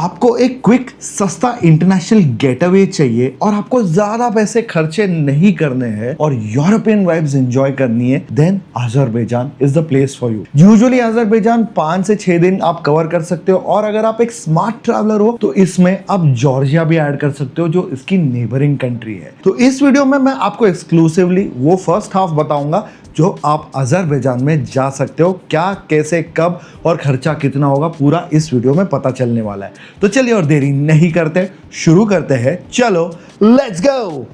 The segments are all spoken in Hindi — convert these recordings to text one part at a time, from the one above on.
आपको एक क्विक सस्ता इंटरनेशनल गेटअवे चाहिए और आपको ज्यादा पैसे खर्चे नहीं करने हैं और यूरोपियन वाइब्स एंजॉय करनी है, then Azerbaijan is the place for you. Usually Azerbaijan 5 से 6 दिन आप कवर कर सकते हो और अगर आप एक स्मार्ट ट्रैवलर हो तो इसमें आप जॉर्जिया भी ऐड कर सकते हो जो इसकी नेबरिंग कंट्री है। तो इस वीडियो में मैं आपको एक्सक्लूसिवली वो फर्स्ट हाफ बताऊंगा जो आप अजरबैजान में जा सकते हो, क्या, कैसे, कब और खर्चा कितना होगा, पूरा इस वीडियो में पता चलने वाला है। तो चलिए और देरी नहीं करते, शुरू करते हैं। चलो लेट्स गो।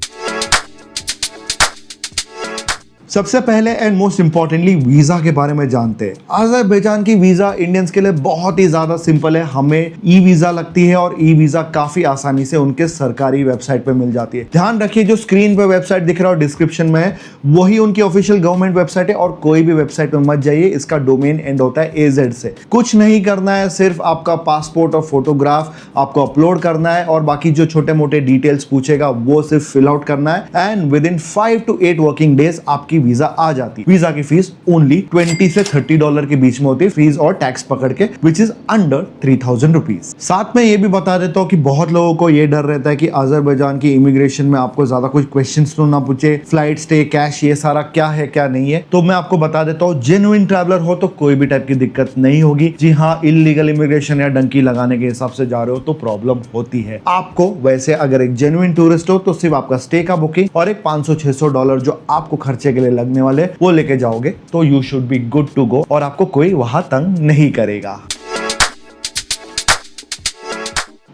सबसे पहले एंड मोस्ट इंपॉर्टेंटली वीजा के बारे में जानते हैं। अजरबैजान की वीजा इंडियंस के लिए बहुत ही ज्यादा सिंपल है। हमें ई वीजा लगती है और ई वीजा काफी आसानी से उनके सरकारी वेबसाइट पे मिल जाती है। ध्यान रखिए जो स्क्रीन पे वेबसाइट दिख रहा है डिस्क्रिप्शन में है वही उनकी ऑफिशियल गवर्नमेंट वेबसाइट है और कोई भी वेबसाइट पे मत जाइए, इसका डोमेन एंड होता है AZ से। कुछ नहीं करना है, सिर्फ आपका पासपोर्ट और फोटोग्राफ आपको अपलोड करना है और बाकी जो छोटे मोटे डिटेल्स पूछेगा वो सिर्फ फिल आउट करना है and with in 5 to 8 working days आपकी वीजा आ जाती है। वीजा की फीस ओनली $20 से $30 के बीच में होती है, फीस और टैक्स पकड़ के, विच इज अंडर 3000 रुपीज। साथ में ये भी बता देता हूँ कि बहुत लोगों को ये डर रहता है कि अजरबैजान की इमिग्रेशन में आपको ज्यादा कुछ क्वेश्चंस तो ना पूछे, फ्लाइट स्टे, कैश, ये सारा क्या है क्या नहीं है। तो मैं आपको बता देता हूँ जेन्युइन ट्रैवलर हो तो कोई भी टाइप की दिक्कत नहीं होगी। जी हाँ, इलीगल इमिग्रेशन या डंकी लगाने के हिसाब से जा रहे हो तो प्रॉब्लम होती है आपको। वैसे अगर एक जेन्युइन टूरिस्ट हो तो सिर्फ आपका स्टे का बुकिंग और एक $500-600 जो आपको खर्चे के लिए लगने वाले वो लेके जाओगे तो you should be good to go और आपको कोई वहां तंग नहीं करेगा।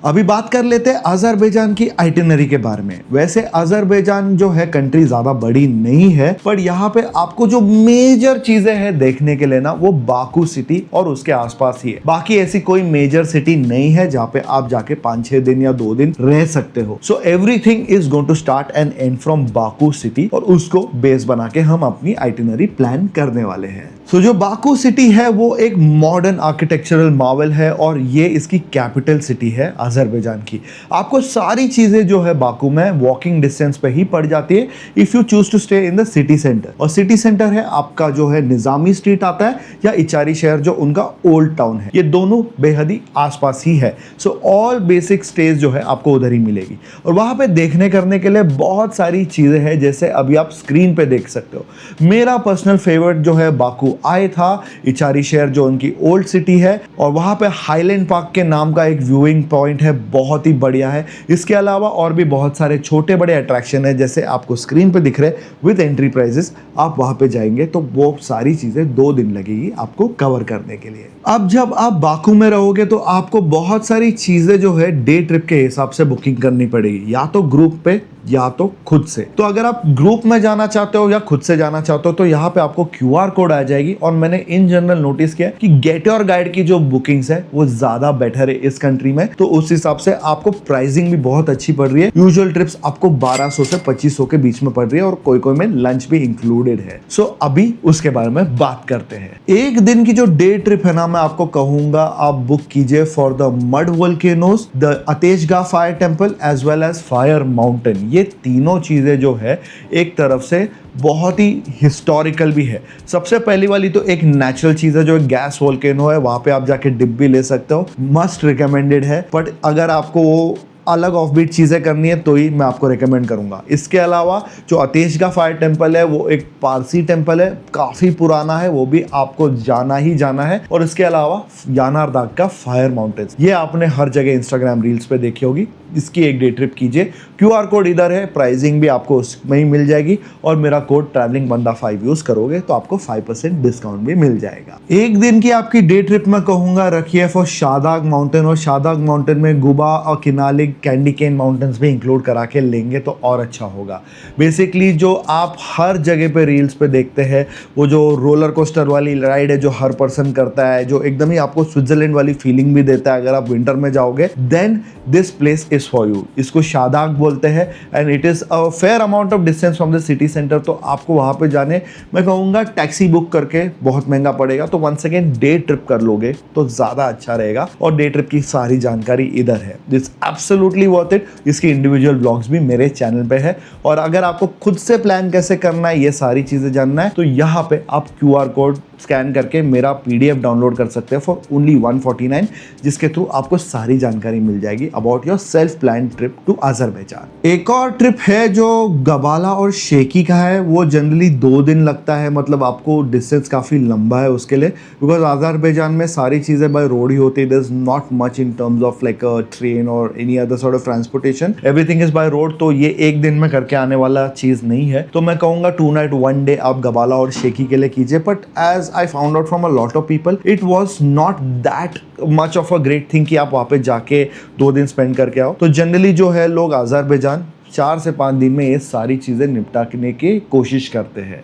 अभी बात कर लेते हैं अजरबैजान की आइटिनरी के बारे में। वैसे अजरबैजान जो है कंट्री ज्यादा बड़ी नहीं है, पर यहाँ पे आपको जो मेजर चीजें हैं देखने के लिए ना वो बाकू सिटी और उसके आसपास ही है। बाकी ऐसी कोई मेजर सिटी नहीं है जहाँ पे आप जाके 5-6 दिन या 2 दिन रह सकते हो। So everything is going to start and and from Baku city और उसको बेस बना के हम अपनी आइटिनरी प्लान करने वाले हैं। सो जो बाकू सिटी है वो एक मॉडर्न आर्किटेक्चरल मार्वल है और ये इसकी कैपिटल सिटी है अजरबैजान की। आपको सारी चीजें जो है बाकू में वॉकिंग डिस्टेंस पे ही पड़ जाती है if you choose to stay in the city centre. और सिटी सेंटर है आपका जो है निजामी स्ट्रीट आता है या इचारी शहर जो उनका ओल्ड टाउन है, ये दोनों बेहद ही आसपास ही है। सो ऑल बेसिक स्टेज जो है आपको उधर ही मिलेगी और वहां पे देखने करने के लिए बहुत सारी चीजें हैं जैसे अभी आप स्क्रीन पे देख सकते हो। मेरा पर्सनल फेवरेट जो है बाकू आए था इचारी शहर जो उनकी ओल्ड सिटी है और वहां पे हाईलैंड पार्क के नाम का एक व्यूइंग पॉइंट है, बहुत ही बढ़िया है। इसके अलावा और भी बहुत सारे छोटे बड़े अट्रैक्शन है जैसे आपको स्क्रीन पे दिख रहे विद एंट्री प्राइजेस। आप वहां पे जाएंगे तो वो सारी चीजें 2 दिन लगेगी आपको कवर करने के लिए। अब जब आप बाकू में रहोगे तो आपको बहुत सारी चीजें जो है डे ट्रिप के हिसाब से बुकिंग करनी पड़ेगी, या तो ग्रुप पे या तो खुद से। तो अगर आप ग्रुप में जाना चाहते हो या खुद से जाना चाहते हो तो यहाँ पे आपको QR कोड आ जाएगी और मैंने इन जनरल नोटिस किया कि गेट योर गाइड की जो बुकिंग्स है वो ज्यादा बेटर है इस कंट्री में, तो उस हिसाब से आपको प्राइसिंग भी बहुत अच्छी पड़ रही है। यूजुअल ट्रिप्स आपको 1200 से 2500 के बीच में पड़ रही है और कोई कोई में लंच भी इंक्लूडेड है। सो अभी उसके बारे में बात करते हैं। एक दिन की जो डे ट्रिप है ना, मैं आपको कहूंगा आप बुक कीजिए for the mud volcanoes, the Ateshgah fire temple as well as fire mountain. ये तीनों चीजें जो है एक तरफ से बहुत ही हिस्टोरिकल भी है। सबसे पहली वाली तो एक नेचुरल चीज है जो एक गैस वोल्केनो है, वहां पे आप जाके डिप भी ले सकते हो, मस्ट रिकमेंडेड है। बट अगर आपको वो अलग ऑफबीट चीजें करनी है तो ही मैं आपको रेकमेंड करूंगा। इसके अलावा जो अतेशगा फायर टेम्पल है वो एक पारसी टेम्पल है, काफी पुराना है, वो भी आपको जाना ही जाना है। और इसके अलावा यानारदाग का फायर माउंटेन्स, ये आपने हर जगह इंस्टाग्राम रील्स पे देखी होगी। इसकी एक डे ट्रिप कीजिए। QR कोड इधर है, प्राइसिंग भी आपको उसमें ही मिल जाएगी और मेरा कोड ट्रैवलिंग बंदा 5 यूज करोगे तो आपको 5% डिस्काउंट भी मिल जाएगा। एक दिन की आपकी डे ट्रिप में कहूंगा रखिए फॉर शादाग माउंटेन, और शादाग माउंटेन में गुबा और किनालिक, कैंडी केन माउंटेन्स भी इंक्लूड करा के लेंगे तो और अच्छा होगा। बेसिकली जो आप हर जगह पे रील्स पे देखते हैं वो जो रोलर कोस्टर वाली राइड है जो हर पर्सन करता है, जो एकदम ही आपको स्विट्जरलैंड वाली फीलिंग भी देता है अगर आप विंटर में जाओगे, then this place is for you. इसको शादाग बोलते हैं and it is a fair amount of distance from the city centre. तो आपको वहां पे जाने मैं कहूंगा टैक्सी बुक करके बहुत महंगा पड़ेगा, तो वंस अगेन डे ट्रिप कर लोगे तो ज्यादा अच्छा रहेगा। और डे ट्रिप की सारी जानकारी इधर है, दिस एब्सोल्युटली वर्थ इट। इसकी इंडिविजुअल ब्लॉग्स भी मेरे चैनल पे है और अगर आपको खुद से प्लान कैसे करना है ये सारी चीजें जानना है तो यहाँ पे आप QR कोड स्कैन करके मेरा PDF डाउनलोड कर सकते हैं फॉर ओनली 149, जिसके थ्रू आपको सारी जानकारी मिल जाएगी about yourself plan trip to Azerbaijan. एक और ट्रिप है जो गबाला और शेकी का है, वो जनरली 2 दिन लगता है, मतलब आपको डिस्टेंस काफ़ी लंबा है उसके लिए, बिकॉज अजरबैजान में सारी चीज़ें बाय रोड ही होती है। There is not much in terms of like a train और any other sort of transportation, everything is by road. तो ये एक दिन में करके आने वाला चीज़ नहीं है। तो मैं कहूँगा 2 नाइट 1 डे आप गबाला और शेकी के लिए कीजिए। But as I found out from a lot of people, it was not that much of a great thing कि आप वहाँ पे जाके 2 दिन स्पेंड करके आओ। तो जनरली जो है लोग अजरबैजान 4 से 5 दिन में ये सारी चीज़ें निपटाने की कोशिश करते हैं।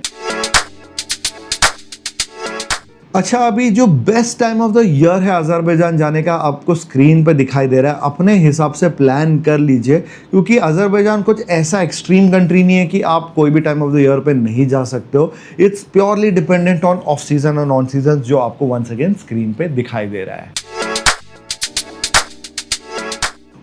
अच्छा, अभी जो best time of the year है अजरबैजान जाने का आपको स्क्रीन पे दिखाई दे रहा है। अपने हिसाब से प्लान कर लीजिए, क्योंकि अजरबैजान कुछ ऐसा एक्सट्रीम कंट्री नहीं है कि आप कोई भी टाइम ऑफ द ईयर पे नहीं जा सकते हो। It's purely dependent on off season और नॉन सीजन, जो आपको वंस अगेन स्क्रीन पे दिखाई दे रहा है।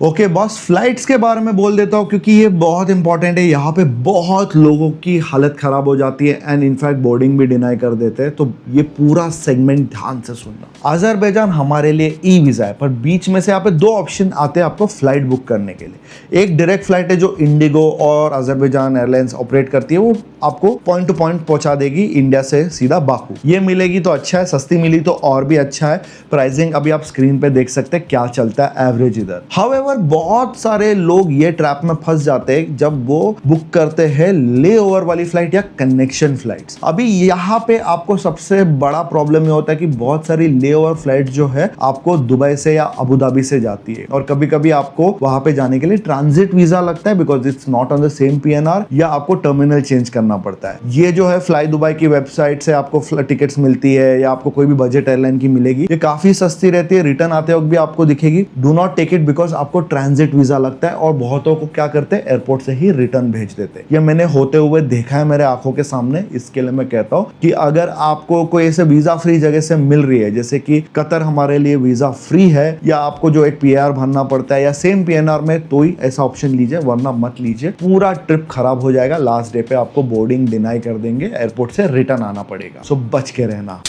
ओके बॉस, फ्लाइट्स के बारे में बोल देता हूँ क्योंकि ये बहुत इंपॉर्टेंट है। यहाँ पे बहुत लोगों की हालत ख़राब हो जाती है एंड इनफैक्ट बोर्डिंग भी डिनाई कर देते हैं। तो ये पूरा सेगमेंट ध्यान से सुनना। अजरबैजान हमारे लिए ई वीज़ा है, पर बीच में से यहाँ पे 2 ऑप्शन आते हैं आपको फ्लाइट बुक करने के लिए। एक डायरेक्ट फ्लाइट है जो इंडिगो और अजरबैजान एयरलाइंस ऑपरेट करती है, वो आपको पॉइंट टू पॉइंट पहुंचा देगी इंडिया से सीधा बाकू। ये मिलेगी तो अच्छा है, सस्ती मिली तो और भी अच्छा है। प्राइसिंग अभी आप स्क्रीन पे देख सकते हैं क्या चलता है एवरेज इधर। हाउएवर बहुत सारे लोग ये ट्रैप में फंस जाते हैं जब वो बुक करते हैं ले ओवर वाली फ्लाइट या कनेक्शन फ्लाइट्स। अभी यहाँ पे आपको सबसे बड़ा प्रॉब्लम ये होता है कि बहुत सारी ले ओवर फ्लाइट जो है आपको दुबई से या अबू धाबी से जाती है, और कभी कभी आपको वहां पे जाने के लिए ट्रांजिट वीजा लगता है because it's not on the same PNR, या आपको टर्मिनल चेंज करना पड़ता है। ये जो है फ्लाई दुबई की वेबसाइट से आपको टिकट्स मिलती है, या आपको कोई भी बजट एयरलाइन की मिलेगी, ये काफी सस्ती रहती है। रिटर्न आते वक्त भी आपको दिखेगी। Do not take it because आपको ट्रांजिट वीजा लगता है, और बहुतों को क्या करते हैं एयरपोर्ट से ही रिटर्न भेज देते हैं। ये मैंने होते हुए देखा है मेरे आंखों के सामने। इसके लिए मैं कहता हूँ कि अगर आपको कोई ऐसे वीजा फ्री जगह से मिल रही है, जैसे कि कतर हमारे लिए वीजा फ्री है, या आपको जो एक PR भरना पड़ता है या सेम PNR में, तो ही ऐसा ऑप्शन लीजिए, वरना मत लीजिए। पूरा ट्रिप खराब हो जाएगा। लास्ट डे पे आपको बोर्डिंग डिनाई कर देंगे, एयरपोर्ट से रिटर्न आना पड़ेगा। सो बच के रहना।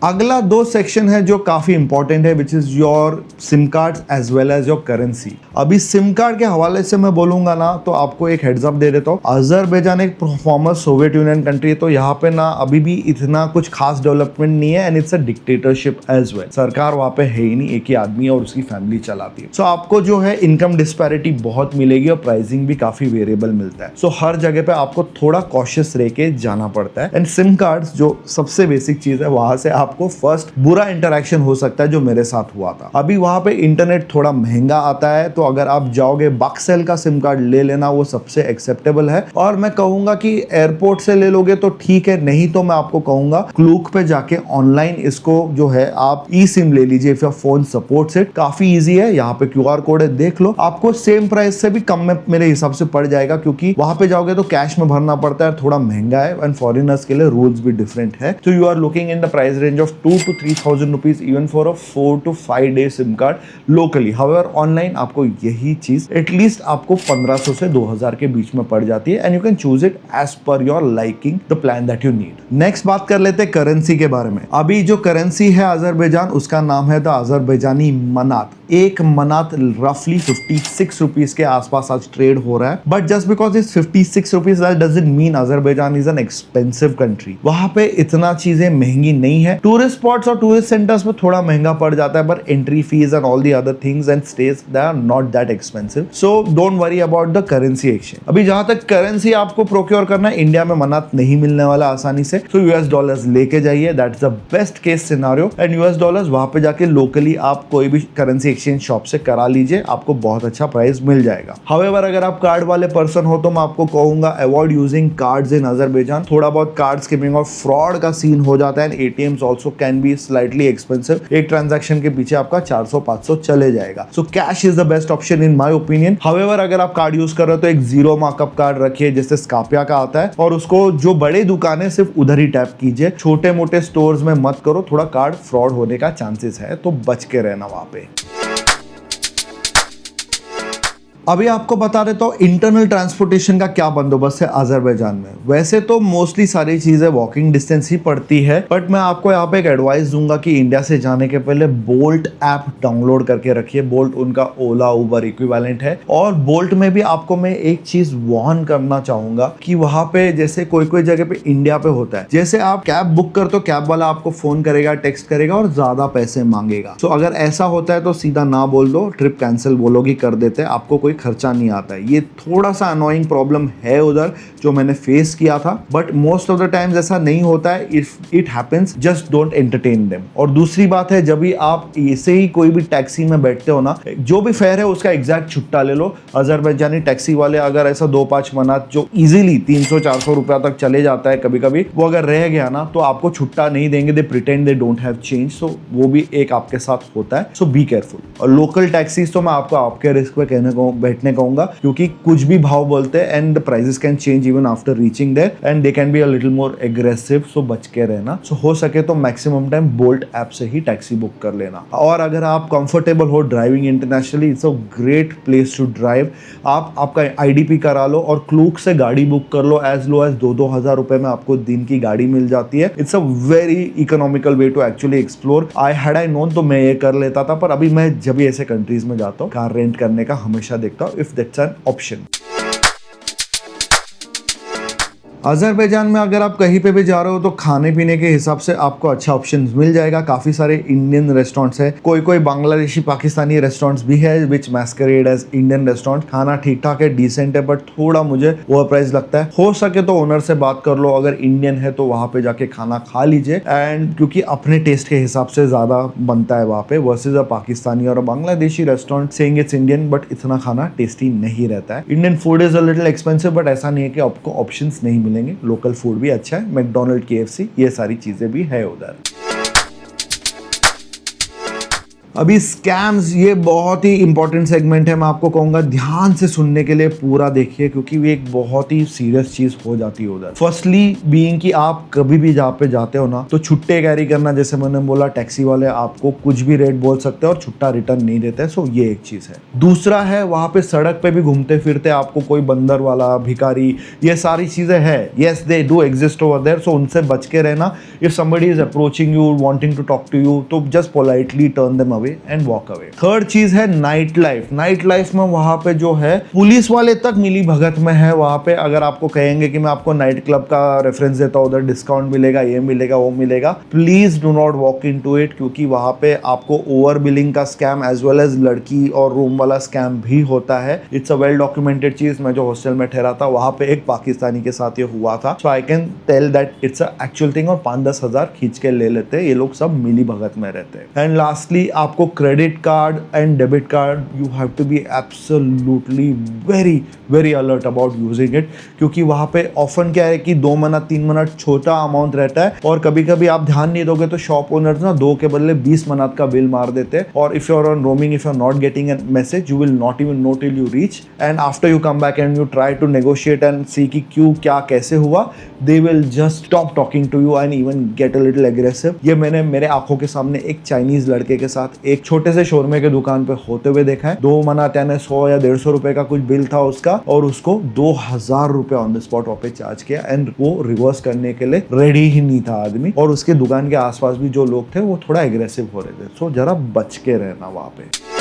अगला 2 सेक्शन है जो काफी इंपॉर्टेंट है, which is your SIM card as well as your currency. अभी सिम कार्ड के हवाले से मैं बोलूंगा ना, तो आपको एक हेड्स अप दे देता हूँ। अजरबैजान एक फॉर्मर सोवियत यूनियन कंट्री है, तो यहाँ पे ना अभी भी इतना कुछ खास डेवलपमेंट नहीं है, and it's a dictatorship as well. सरकार वहाँ पे है ही नहीं, एक ही आदमी है और उसकी फैमिली चलाती है। सो आपको जो है इनकम डिस्पैरिटी बहुत मिलेगी, और प्राइसिंग भी काफी वेरिएबल मिलता है। सो हर जगह पे आपको थोड़ा कॉशियस रह के जाना पड़ता है। एंड सिम कार्ड जो सबसे बेसिक चीज है, वहां से आपको फर्स्ट बुरा इंटरेक्शन हो सकता है, जो मेरे साथ हुआ था। अभी वहां पे इंटरनेट थोड़ा महंगा आता है, तो अगर आप जाओगे बक्सेल का सिम कार्ड ले लेना, वो सबसे एक्सेप्टेबल है। और मैं कहूंगा कि एयरपोर्ट से ले लोगे तो ठीक है, नहीं तो मैं आपको कहूंगा क्लूक पे जाके ऑनलाइन इसको जो है आप ई सिम ले लीजिए if your phone supports it. काफी इजी है, यहाँ पे QR कोड है, देख लो। आपको सेम प्राइस से भी कम में मेरे हिसाब से पड़ जाएगा, क्योंकि वहां पे जाओगे तो कैश में भरना पड़ता है, थोड़ा महंगा है, एंड फॉरेनर्स के लिए रूल्स भी डिफरेंट है। तो you are looking in the price range of 2 to 3,000 rupees even for a 4 to 5 day SIM card locally. However online आपको यही चीज एटलीस्ट आपको 1500 से 2000 के बीच में पड़ जाती है, and you can choose it as per your liking the plan that you need. Next बात कर लेते हैं करेंसी के बारे में। अभी जो करेंसी है अजरबैजान, उसका नाम है द अजरबैजानी मनात। एक मनात रफली 56 रुपीज के आसपास आज ट्रेड हो रहा है। But just because it's 56 rupees that doesn't mean Azerbaijan is an expensive country. वहां पे इतना चीजें महंगी नहीं है। टूरिस्ट स्पॉट्स और टूरिस्ट सेंटर्स में थोड़ा महंगा पड़ जाता है, but entry fees and all the other things and stays they are not that expensive. So don't worry about the currency exchange. अभी जहां तक करेंसी आपको प्रोक्योर करना है, इंडिया में मनात नहीं मिलने वाला आसानी से, तो US डॉलर्स लेके जाइए। That's the best case scenario. And US dollars वहां पे जाके लोकली आप कोई भी करेंसी एक्सचेंज शॉप से करा लीजिए, आपको बहुत अच्छा प्राइस मिल जाएगा। हाउएवर अगर आप कार्ड वाले पर्सन हो, तो मैं आपको कहूंगा avoid using cards in Azerbaijan. थोड़ा बहुत कार्ड स्किमिंग और फ्रॉड का सीन हो जाता है, and ATMs also can be slightly expensive. एक ट्रांजैक्शन के पीछे आपका 400-500 चले जाएगा। So cash is the best option in my opinion. However अगर आप कार्ड यूज कर रहे हो, तो एक जीरो मार्कअप कार्ड रखिए, जैसे स्कापिया का आता है, और उसको जो बड़े दुकानें सिर्फ उधर ही टैप कीजिए। छोटे मोटे स्टोर्स में मत करो, थोड़ा कार्ड फ्रॉड होने का चांसेस है, तो बच के रहना वहां पे। अभी आपको बता देता हूँ इंटरनल ट्रांसपोर्टेशन का क्या बंदोबस्त है अजरबैजान में। वैसे तो मोस्टली सारी चीजें वॉकिंग डिस्टेंस ही पड़ती है, बट मैं आपको यहाँ पे एक एडवाइस दूंगा कि इंडिया से जाने के पहले बोल्ट ऐप डाउनलोड करके रखिए। बोल्ट उनका ओला उबर इक्विवेलेंट है। और बोल्ट में भी आपको मैं एक चीज वार्न करना चाहूंगा कि वहां पे जैसे कोई कोई जगह पे इंडिया पे होता है, जैसे आप कैब बुक करते हो, कैब वाला आपको फोन करेगा, टेक्स्ट करेगा और ज्यादा पैसे मांगेगा। तो अगर ऐसा होता है तो सीधा ना बोल दो, ट्रिप कैंसिल बोलोगी कर देते हैं, आपको कोई खर्चा नहीं आता है। ये थोड़ा सा अनोइंग प्रॉब्लम है उधर जो मैंने फेस किया था, but most of the times ऐसा नहीं होता है। If it happens just don't entertain them. और दूसरी बात है, जब भी आप ऐसे ही कोई भी टैक्सी में बैठते हो ना, जो भी फेयर है उसका एग्जैक्ट छुट्टा ले लो। अजरबैजानी टैक्सी वाले अगर ऐसा 2-5 मनात जो इजीली 300-400 रुपया तक चले जाता है कभी कभी, वो अगर रह गया ना तो आपको छुट्टा नहीं देंगे। They pretend they don't have change. So वो भी एक आपके साथ होता है। So be careful. और लोकल टैक्सीज तो मैं आपको आपके रिस्क पे कहने को बैठने कहूंगा, क्योंकि कुछ भी भाव बोलते हैं and the prices can change even after reaching there and they can be a little more aggressive. So बच के रहना। सो हो सके तो मैक्सिमम टाइम बोल्ट ऐप से ही टैक्सी बुक कर लेना। और अगर आप कंफर्टेबल हो driving internationally, it's a great place to drive. आप आपका आईडीपी करा लो और क्लूक से गाड़ी बुक कर लो। एज लो एज 2-2 हज़ार रुपए में आपको दिन की गाड़ी मिल जाती है। It's a very economical way to actually explore. I know तो मैं ये कर लेता था, पर अभी मैं जब भी ऐसे कंट्रीज में जाता हूँ कार रेंट करने का हमेशा देखता हूँ, if that's an option. Azerbaijan में अगर आप कहीं पे भी जा रहे हो तो खाने पीने के हिसाब से आपको अच्छा ऑप्शंस मिल जाएगा। काफ़ी सारे इंडियन रेस्टोरेंट्स है, कोई कोई बांग्लादेशी पाकिस्तानी रेस्टोरेंट्स भी है विच मैस्करेड एज इंडियन रेस्टोरेंट। खाना ठीक ठाक है, डिसेंट है, बट थोड़ा मुझे ओवर प्राइस लगता है। हो सके तो ओनर से बात कर लो, अगर इंडियन है तो वहाँ पे जाके खाना खा लीजिए। एंड क्योंकि अपने टेस्ट के हिसाब से ज़्यादा बनता है वहाँ पे वर्सेज अ पाकिस्तानी और Bangladeshi restaurant saying it's Indian but इतना खाना टेस्टी नहीं रहता है। Indian food is a little expensive, but ऐसा नहीं है कि आपको ऑप्शंस नहीं मिलेंगे। लोकल फूड भी अच्छा है, मैकडोनल्ड, केएफसी, ये सारी चीजें भी है उधर। अभी स्कैम्स, ये बहुत ही इंपॉर्टेंट सेगमेंट है। मैं आपको कहूंगा ध्यान से सुनने के लिए पूरा देखिए, क्योंकि ये एक बहुत ही सीरियस चीज हो जाती है उधर। फर्स्टली बीइंग कि आप कभी भी जहाँ पे जाते हो ना तो छुट्टे कैरी करना। जैसे मैंने बोला, टैक्सी वाले आपको कुछ भी रेट बोल सकते हैं और छुट्टा रिटर्न नहीं देते। सो ये एक चीज है। दूसरा है, वहां पे सड़क पे भी घूमते फिरते आपको कोई बंदर वाला, भिखारी, ये सारी चीजें है। Yes, they do exist over there. So उनसे बच के रहना। If somebody is approaching you, wanting to talk to you, तो just politely turn them and walk away. Third चीज है नाइट लाइफ। नाइट लाइफ में वहां पे जो है पुलिस वाले तक मिली भगत में है। वहां पे अगर आपको कहेंगे कि मैं आपको नाइट क्लब का रेफरेंस देता हूं, उधर डिस्काउंट मिलेगा, ये मिलेगा, वो मिलेगा, please do not walk into it, क्योंकि वहां पे आपको ओवर बिलिंग का स्कैम एज वेल एज लड़की और रूम वाला स्कैम भी होता है। इट्स अ वेल डॉक्यूमेंटेड चीज। मैं जो हॉस्टल में ठहरा था वहां पे एक पाकिस्तानी के साथ ये हुआ था। So I can tell that it's a actual thing. और 5-10 हजार खींच के ले लेते हैं ये लोग, सब मिली भगत में रहते हैं। एंड लास्टली, आपको credit card and debit card, you have to be absolutely very alert about using it, क्योंकि वहां पे ऑफन क्या है कि 2 मिनट 3 मिनट छोटा अमाउंट रहता है, और कभी कभी आप ध्यान नहीं दोगे तो शॉप ओनर्स ना 2 के बदले 20 मिनट का बिल मार देते हैं। और if you are on roaming, if you are not getting a message, you will not even know till you reach. And after you come back and you try to negotiate and see कि क्यों, क्या, कैसे हुआ, they will just stop talking to you and even get a little aggressive. ये मैंने मेरे आंखों के सामने एक चाइनीज लड़के के साथ एक छोटे से शोरमे के दुकान पे होते हुए देखा है। 2 मनात यानी 100 या 150 रुपए का कुछ बिल था उसका, और उसको 2000 रुपए ऑन द स्पॉट वहाँ पे चार्ज किया। एंड वो रिवर्स करने के लिए रेडी ही नहीं था आदमी, और उसके दुकान के आसपास भी जो लोग थे वो थोड़ा एग्रेसिव हो रहे थे। सो जरा बच के रहना वहां पे।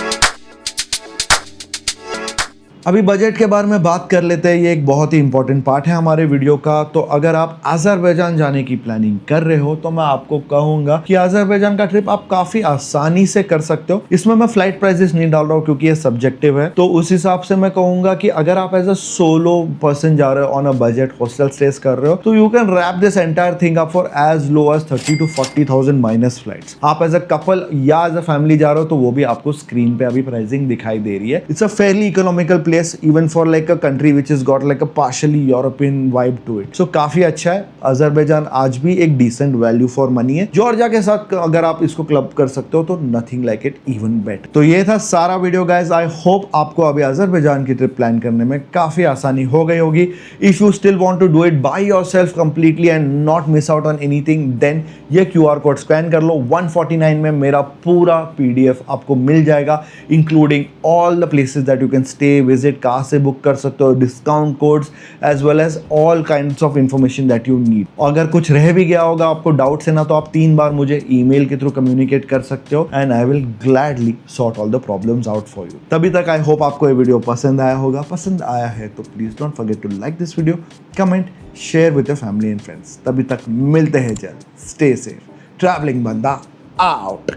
अभी बजट के बारे में बात कर लेते हैं। ये एक बहुत ही इंपॉर्टेंट पार्ट है हमारे वीडियो का। तो अगर आप अजरबैजान जाने की प्लानिंग कर रहे हो तो मैं आपको कहूंगा कि अजरबैजान का ट्रिप आप काफी आसानी से कर सकते हो। इसमें मैं फ्लाइट प्राइसेस नहीं डाल रहा हूँ क्योंकि ये सब्जेक्टिव है। तो उस हिसाब से मैं कहूंगा कि अगर आप एज अ सोलो पर्सन जा रहे हो on a budget, hostel stays कर रहे हो, तो you can wrap this entire thing up for as low as 30 to 40,000 minus flights. आप एज अ कपल या एज अ फैमिली जा रहे हो तो वो भी आपको स्क्रीन पे अभी प्राइसिंग दिखाई दे रही है। It's a fairly economical place even for like a country which has got like a partially European vibe to it. So काफी अच्छा है। अजरबैजान आज भी एक decent value for money है। जॉर्जिया के साथ अगर आप इसको क्लब कर सकते हो तो nothing like it even better। तो ये था सारा वीडियो गाइस। आई होप आपको अभी अजरबैजान की ट्रिप प्लान करने में काफी आसानी हो गई होगी। If you still want to do it by yourself completely and not miss out on anything, then ये QR कोड स्कैन कर लो। 149 में मेरा पूरा PDF आपको मिल जाएगा, including all the places that you can stay, visit visit कहाँ से बुक कर सकते हो, discount codes as well as all kinds of information that you need. अगर कुछ रह भी गया होगा, आपको डाउट्स है ना, तो आप 3 बार मुझे ईमेल के थ्रू कम्युनिकेट कर सकते हो and I will gladly sort all the problems out for you. तभी तक आई होप आपको ये वीडियो पसंद आया होगा। पसंद आया है तो please don't forget to like this video, comment, share with your family and friends. तभी तक मिलते हैं जल्द। स्टे सेफ, ट्रैवलिंग बंदा आउट।